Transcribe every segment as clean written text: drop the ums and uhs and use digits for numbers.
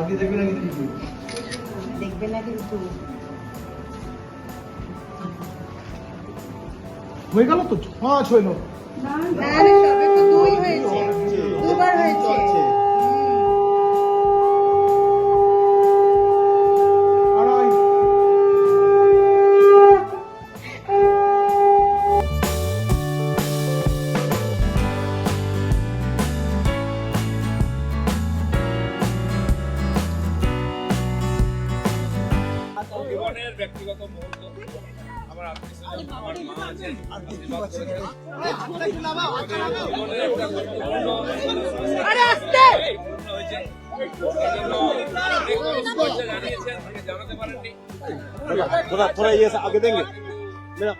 দেখবে না কিন্তু হয়ে গেল তো 5 হইল না রে সবে তো 2 হয়েছে দুবার হয়েছে আড়াই জীবনের ব্যক্তিগত মুহূর্ত আমার আত্মীয় আমার মা আছেন আশীর্বাদ করেছেন। জীবনের একটা গুরুত্বপূর্ণ পূর্ণ হয়েছে। এই জন্য অনেক মানুষ শুভেচ্ছা জানিয়েছেন, তাকে জানাতে পারেননি। थोड़ा ये आगे देंगे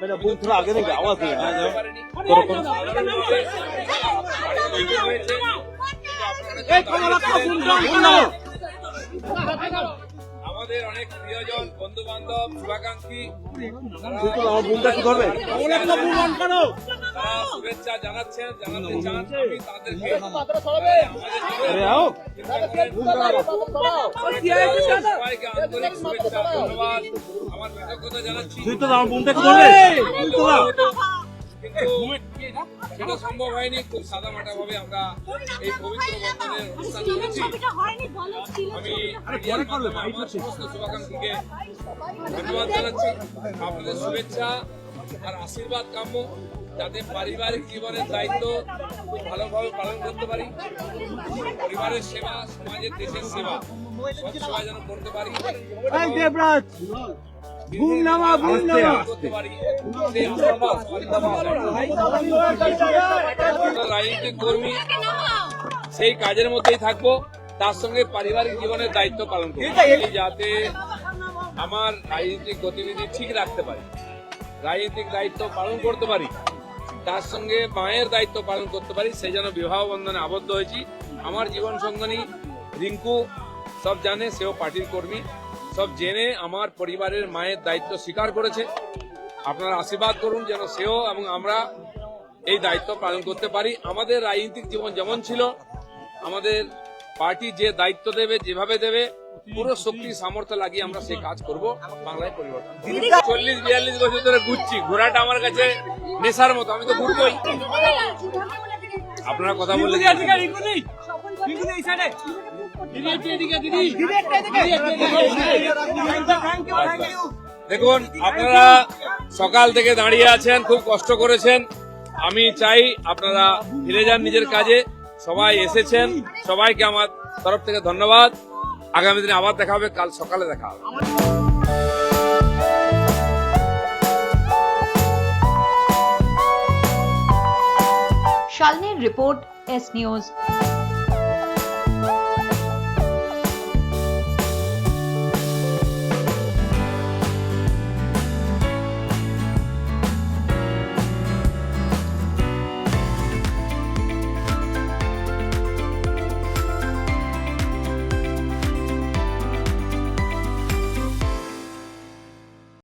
मेरा बोल थोड़ा आगे देंगे आवाज नहीं आ रहा है পারেনি। সাধারণভাবে বাড়িতে হয়েছে। আমাদের অনেক প্রিয়জন, বন্ধু বান্ধব, শুভাকাঙ্ক্ষী আমার বোনটা কি করবে তারা শুভেচ্ছা জানাচ্ছেন, জানাতে চান। আমি তাদেরকে अरे आओ সবাইকে আন্তরিক শুভেচ্ছা, ধন্যবাদ, আমার কৃতজ্ঞতা জানাচ্ছি। তুই তো আমার বোনটা কি করবে কিন্তু সেটা সম্ভব হয়নি। খুব সাদামাটা ভাবে আমরা এই পবিত্র বন্ধনের অনুষ্ঠান করেছি। আমি মিডিয়ার মাধ্যমে আমার সমস্ত শুভাকাঙ্ক্ষীকে ধন্যবাদ জানাচ্ছি। আপনাদের শুভেচ্ছা আর আশীর্বাদ কাম্য, যাতে পারিবারিক জীবনের দায়িত্ব খুব ভালোভাবে পালন করতে পারি। পরিবারের সেবা, সমাজের, দেশের সেবা সব সেবা যেন করতে পারি, করতে পারি। সেই আশাবাদ রাজনৈতিক কর্মী, সেই কাজের মধ্যেই থাকবো, তার সঙ্গে পারিবারিক জীবনের দায়িত্ব পালন করবো, যাতে আমার রাজনৈতিক গতিবিধি ঠিক রাখতে পারি, রাজনৈতিক দায়িত্ব পালন করতে পারি, তার সঙ্গে মায়ের দায়িত্ব পালন করতে পারি। সেই জন্য বিবাহ বন্ধনে আবদ্ধ হয়েছি। আমার জীবন সঙ্গিনী রিঙ্কু সব জানে, সেও পার্টির কর্মী, সব জেনে আমার পরিবারের মায়ের দায়িত্ব স্বীকার করেছে। আপনারা আশীর্বাদ করুন যেন সেও এবং আমরা এই দায়িত্ব পালন করতে পারি। আমাদের রাজনৈতিক জীবন যেমন ছিল, আমাদের পার্টি যে দায়িত্ব দেবে, যেভাবে দেবে, পুরো শক্তি সামর্থ্য লাগিয়ে আমরা সেই কাজ করব বাংলায় পরিবর্তন। 40-42 বছর ধরে ঘুরছি, ঘোরাটা আমার কাছে নেশার মতো, আমি তো ঘুরবই। আপনারা কথা বললে দেখুন, আপনারা সকাল থেকে দাঁড়িয়ে আছেন, খুব কষ্ট করেছেন। আমি চাই আপনারা ফিরে যান নিজের কাজে। সবাই এসেছেন, সবাইকে আমার তরফ থেকে ধন্যবাদ। আগামী দিনে আবার দেখা হবে, কাল সকালে দেখা হবে। শালিনীর রিপোর্ট, এস নিউজ।